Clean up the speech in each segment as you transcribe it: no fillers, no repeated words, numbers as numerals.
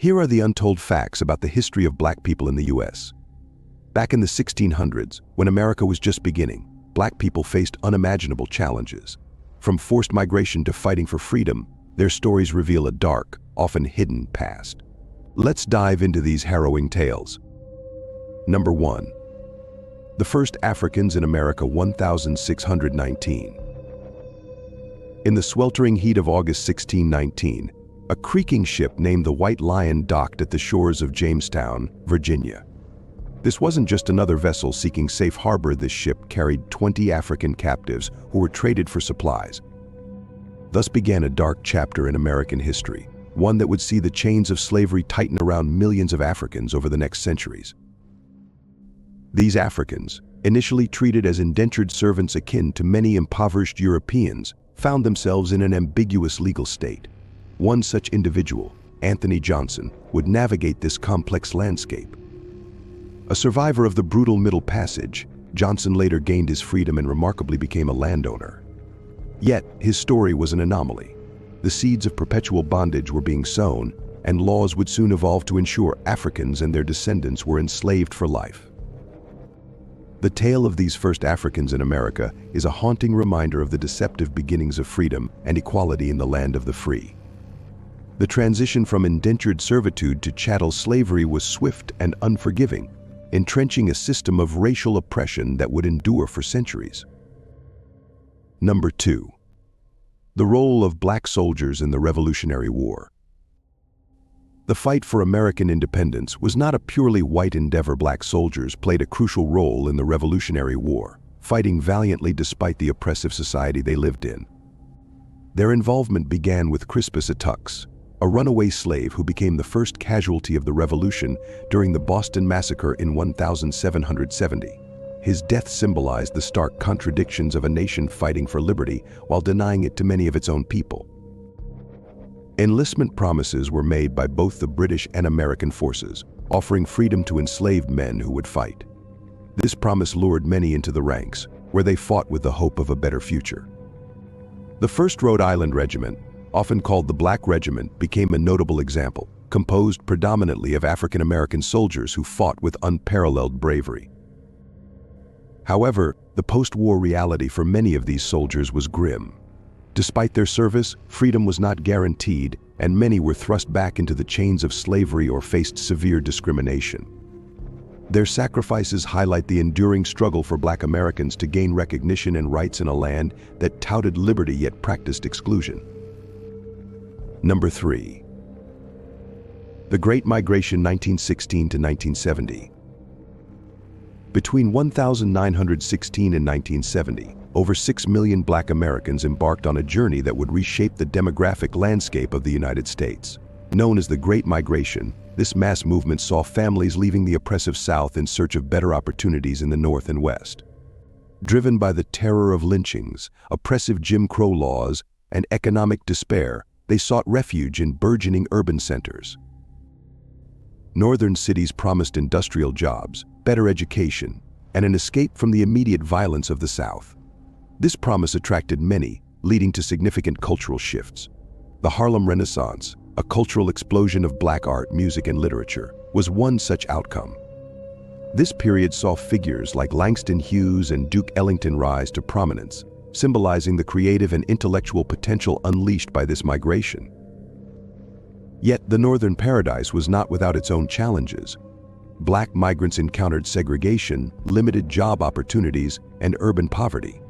Here are the untold facts about the history of black people in the U.S. Back in the 1600s, when America was just beginning, black people faced unimaginable challenges. From forced migration to fighting for freedom, their stories reveal a dark, often hidden past. Let's dive into these harrowing tales. Number 1. The first Africans in America, 1619. In the sweltering heat of August 1619, a creaking ship named the White Lion docked at the shores of Jamestown, Virginia. This wasn't just another vessel seeking safe harbor. This ship carried 20 African captives who were traded for supplies. Thus began a dark chapter in American history, one that would see the chains of slavery tighten around millions of Africans over the next centuries. These Africans, initially treated as indentured servants akin to many impoverished Europeans, found themselves in an ambiguous legal state. One such individual, Anthony Johnson, would navigate this complex landscape. A survivor of the brutal Middle Passage, Johnson later gained his freedom and remarkably became a landowner. Yet, his story was an anomaly. The seeds of perpetual bondage were being sown, and laws would soon evolve to ensure Africans and their descendants were enslaved for life. The tale of these first Africans in America is a haunting reminder of the deceptive beginnings of freedom and equality in the land of the free. The transition from indentured servitude to chattel slavery was swift and unforgiving, entrenching a system of racial oppression that would endure for centuries. Number 2. The role of black soldiers in the Revolutionary War. The fight for American independence was not a purely white endeavor. Black soldiers played a crucial role in the Revolutionary War, fighting valiantly despite the oppressive society they lived in. Their involvement began with Crispus Attucks, a runaway slave who became the first casualty of the Revolution during the Boston Massacre in 1770. His death symbolized the stark contradictions of a nation fighting for liberty while denying it to many of its own people. Enlistment promises were made by both the British and American forces, offering freedom to enslaved men who would fight. This promise lured many into the ranks, where they fought with the hope of a better future. The 1st Rhode Island Regiment, often called the Black Regiment, became a notable example, composed predominantly of African American soldiers who fought with unparalleled bravery. However, the post-war reality for many of these soldiers was grim. Despite their service, freedom was not guaranteed, and many were thrust back into the chains of slavery or faced severe discrimination. Their sacrifices highlight the enduring struggle for Black Americans to gain recognition and rights in a land that touted liberty yet practiced exclusion. Number 3. The Great Migration, 1916 to 1970. Between 1916 and 1970, over 6 million Black Americans embarked on a journey that would reshape the demographic landscape of the United States. Known as the Great Migration, this mass movement saw families leaving the oppressive South in search of better opportunities in the North and West. Driven by the terror of lynchings, oppressive Jim Crow laws, and economic despair, they sought refuge in burgeoning urban centers. Northern cities promised industrial jobs, better education, and an escape from the immediate violence of the South. This promise attracted many, leading to significant cultural shifts. The Harlem Renaissance, a cultural explosion of Black art, music, and literature, was one such outcome. This period saw figures like Langston Hughes and Duke Ellington rise to prominence, symbolizing the creative and intellectual potential unleashed by this migration. Yet the Northern Paradise was not without its own challenges. Black migrants encountered segregation, limited job opportunities, and urban poverty.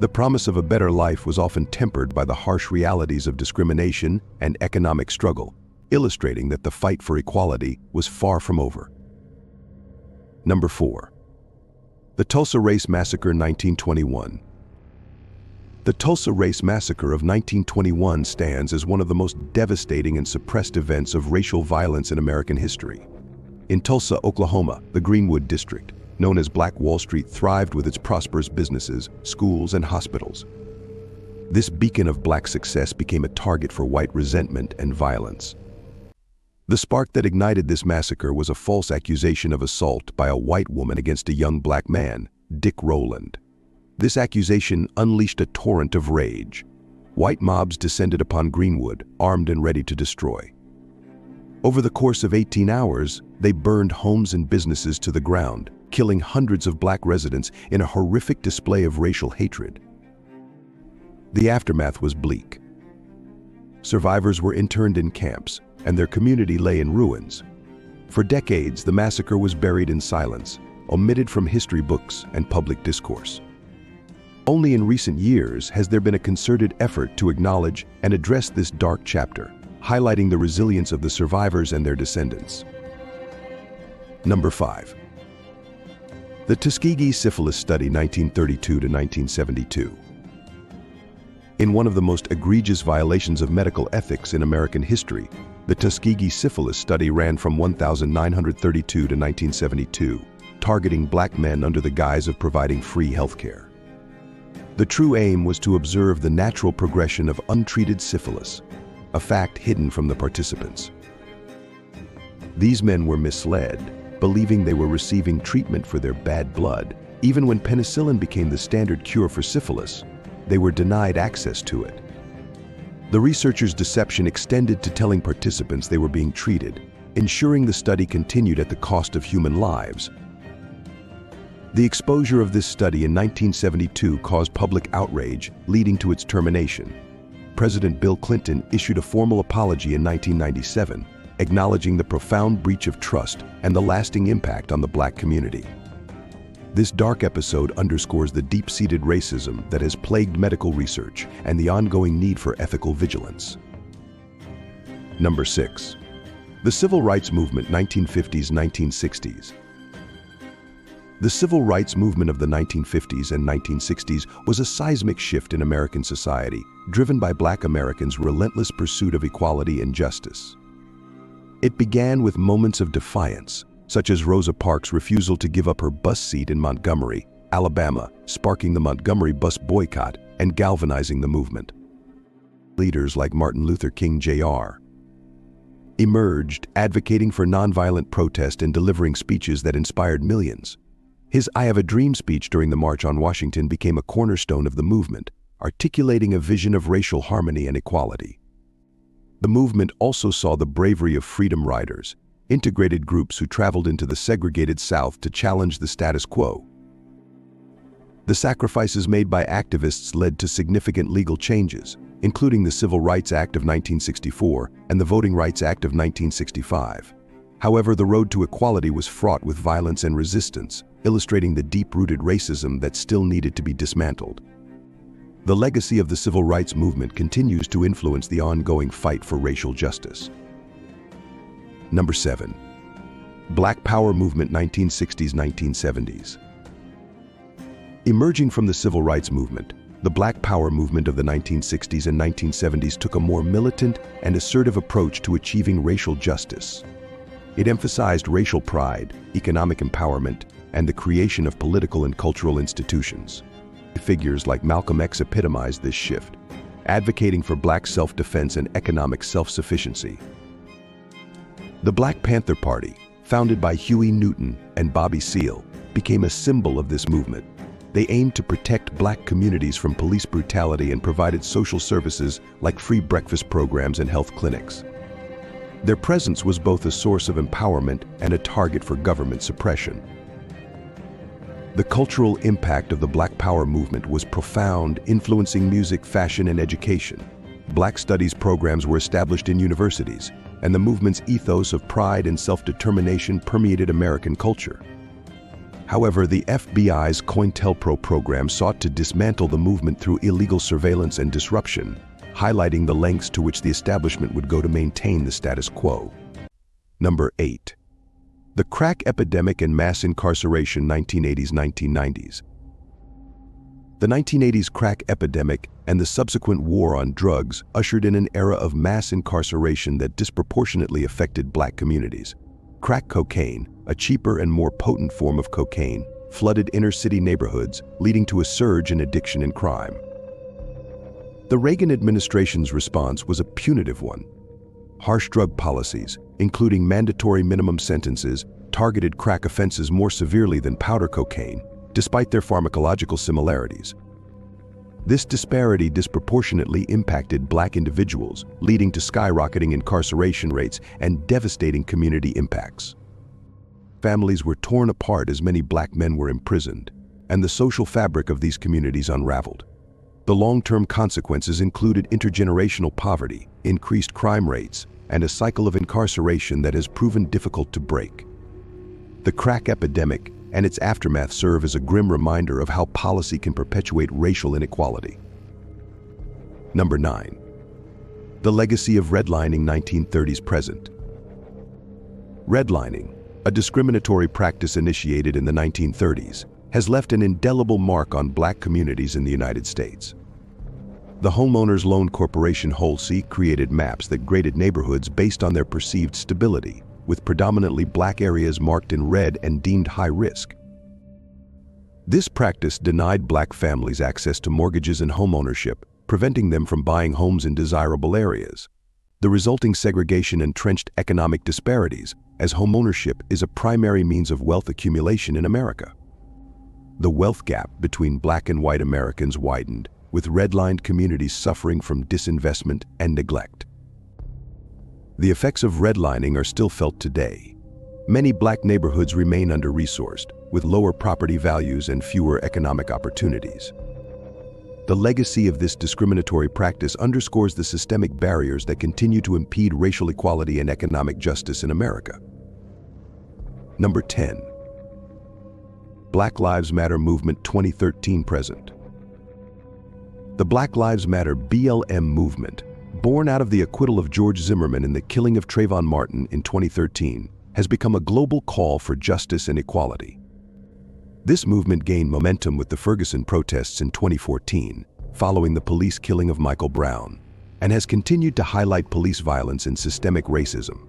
The promise of a better life was often tempered by the harsh realities of discrimination and economic struggle, illustrating that the fight for equality was far from over. Number 4. The Tulsa Race Massacre, 1921. The Tulsa Race Massacre of 1921 stands as one of the most devastating and suppressed events of racial violence in American history. In Tulsa, Oklahoma, the Greenwood District, known as Black Wall Street, thrived with its prosperous businesses, schools, and hospitals. This beacon of Black success became a target for white resentment and violence. The spark that ignited this massacre was a false accusation of assault by a white woman against a young Black man, Dick Rowland. This accusation unleashed a torrent of rage. White mobs descended upon Greenwood, armed and ready to destroy. Over the course of 18 hours, they burned homes and businesses to the ground, killing hundreds of black residents in a horrific display of racial hatred. The aftermath was bleak. Survivors were interned in camps, and their community lay in ruins. For decades, the massacre was buried in silence, omitted from history books and public discourse. Only in recent years has there been a concerted effort to acknowledge and address this dark chapter, highlighting the resilience of the survivors and their descendants. Number 5. The Tuskegee Syphilis Study 1932 to 1972. In one of the most egregious violations of medical ethics in American history, the Tuskegee Syphilis Study ran from 1932 to 1972, targeting black men under the guise of providing free health care. The true aim was to observe the natural progression of untreated syphilis, a fact hidden from the participants. These men were misled, believing they were receiving treatment for their bad blood. Even when penicillin became the standard cure for syphilis, they were denied access to it. The researchers' deception extended to telling participants they were being treated, ensuring the study continued at the cost of human lives. The exposure of this study in 1972 caused public outrage, leading to its termination. President Bill Clinton issued a formal apology in 1997, acknowledging the profound breach of trust and the lasting impact on the black community. This dark episode underscores the deep-seated racism that has plagued medical research and the ongoing need for ethical vigilance. Number 6. The Civil Rights Movement 1950s-1960s. The civil rights movement of the 1950s and 1960s was a seismic shift in American society, driven by black Americans' relentless pursuit of equality and justice. It began with moments of defiance, such as Rosa Parks' refusal to give up her bus seat in Montgomery, Alabama, sparking the Montgomery bus boycott and galvanizing the movement. Leaders like Martin Luther King Jr. emerged, advocating for nonviolent protest and delivering speeches that inspired millions. His "I Have a Dream" speech during the March on Washington became a cornerstone of the movement, articulating a vision of racial harmony and equality. The movement also saw the bravery of freedom riders, integrated groups who traveled into the segregated South to challenge the status quo. The sacrifices made by activists led to significant legal changes, including the Civil Rights Act of 1964 and the Voting Rights Act of 1965. However, the road to equality was fraught with violence and resistance, illustrating the deep-rooted racism that still needed to be dismantled. The legacy of the civil rights movement continues to influence the ongoing fight for racial justice. Number 7. Black Power Movement 1960s-1970s. Emerging from the civil rights movement, the Black Power movement of the 1960s and 1970s took a more militant and assertive approach to achieving racial justice. It emphasized racial pride, economic empowerment, and the creation of political and cultural institutions. Figures like Malcolm X epitomized this shift, advocating for black self-defense and economic self-sufficiency. The Black Panther Party, founded by Huey Newton and Bobby Seale, became a symbol of this movement. They aimed to protect black communities from police brutality and provided social services like free breakfast programs and health clinics. Their presence was both a source of empowerment and a target for government suppression. The cultural impact of the Black Power movement was profound, influencing music, fashion, and education. Black studies programs were established in universities, and the movement's ethos of pride and self-determination permeated American culture. However, the FBI's COINTELPRO program sought to dismantle the movement through illegal surveillance and disruption, highlighting the lengths to which the establishment would go to maintain the status quo. Number 8. The Crack Epidemic and Mass Incarceration 1980s-1990s. The 1980s crack epidemic and the subsequent war on drugs ushered in an era of mass incarceration that disproportionately affected black communities. Crack cocaine, a cheaper and more potent form of cocaine, flooded inner-city neighborhoods, leading to a surge in addiction and crime. The Reagan administration's response was a punitive one. Harsh drug policies, including mandatory minimum sentences, targeted crack offenses more severely than powder cocaine, despite their pharmacological similarities. This disparity disproportionately impacted black individuals, leading to skyrocketing incarceration rates and devastating community impacts. Families were torn apart as many black men were imprisoned, and the social fabric of these communities unraveled. The long-term consequences included intergenerational poverty, increased crime rates, and a cycle of incarceration that has proven difficult to break. The crack epidemic and its aftermath serve as a grim reminder of how policy can perpetuate racial inequality. Number 9. The legacy of redlining 1930s present. Redlining, a discriminatory practice initiated in the 1930s, has left an indelible mark on black communities in the United States. The Homeowners Loan Corporation HOLC created maps that graded neighborhoods based on their perceived stability, with predominantly black areas marked in red and deemed high risk. This practice denied black families access to mortgages and homeownership, preventing them from buying homes in desirable areas. The resulting segregation entrenched economic disparities, as homeownership is a primary means of wealth accumulation in America. The wealth gap between black and white Americans widened, with redlined communities suffering from disinvestment and neglect. The effects of redlining are still felt today. Many black neighborhoods remain under-resourced, with lower property values and fewer economic opportunities. The legacy of this discriminatory practice underscores the systemic barriers that continue to impede racial equality and economic justice in America. Number 10. Black Lives Matter Movement 2013 present. The Black Lives Matter BLM movement, born out of the acquittal of George Zimmerman and the killing of Trayvon Martin in 2013, has become a global call for justice and equality. This movement gained momentum with the Ferguson protests in 2014, following the police killing of Michael Brown, and has continued to highlight police violence and systemic racism.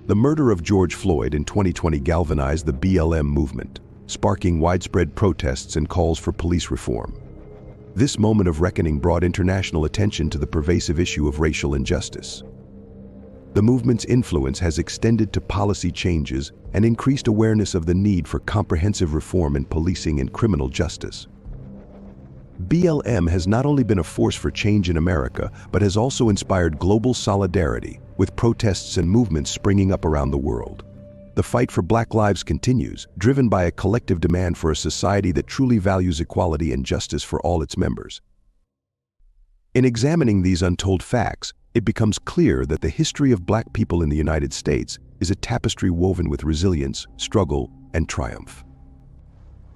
The murder of George Floyd in 2020 galvanized the BLM movement, sparking widespread protests and calls for police reform. This moment of reckoning brought international attention to the pervasive issue of racial injustice. The movement's influence has extended to policy changes and increased awareness of the need for comprehensive reform in policing and criminal justice. BLM has not only been a force for change in America, but has also inspired global solidarity, with protests and movements springing up around the world. The fight for Black lives continues, driven by a collective demand for a society that truly values equality and justice for all its members. In examining these untold facts, it becomes clear that the history of Black people in the United States is a tapestry woven with resilience, struggle, and triumph.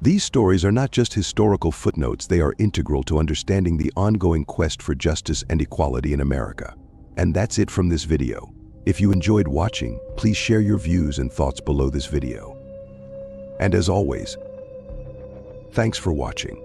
These stories are not just historical footnotes, they are integral to understanding the ongoing quest for justice and equality in America. And that's it from this video. If you enjoyed watching, please share your views and thoughts below this video. And as always, thanks for watching.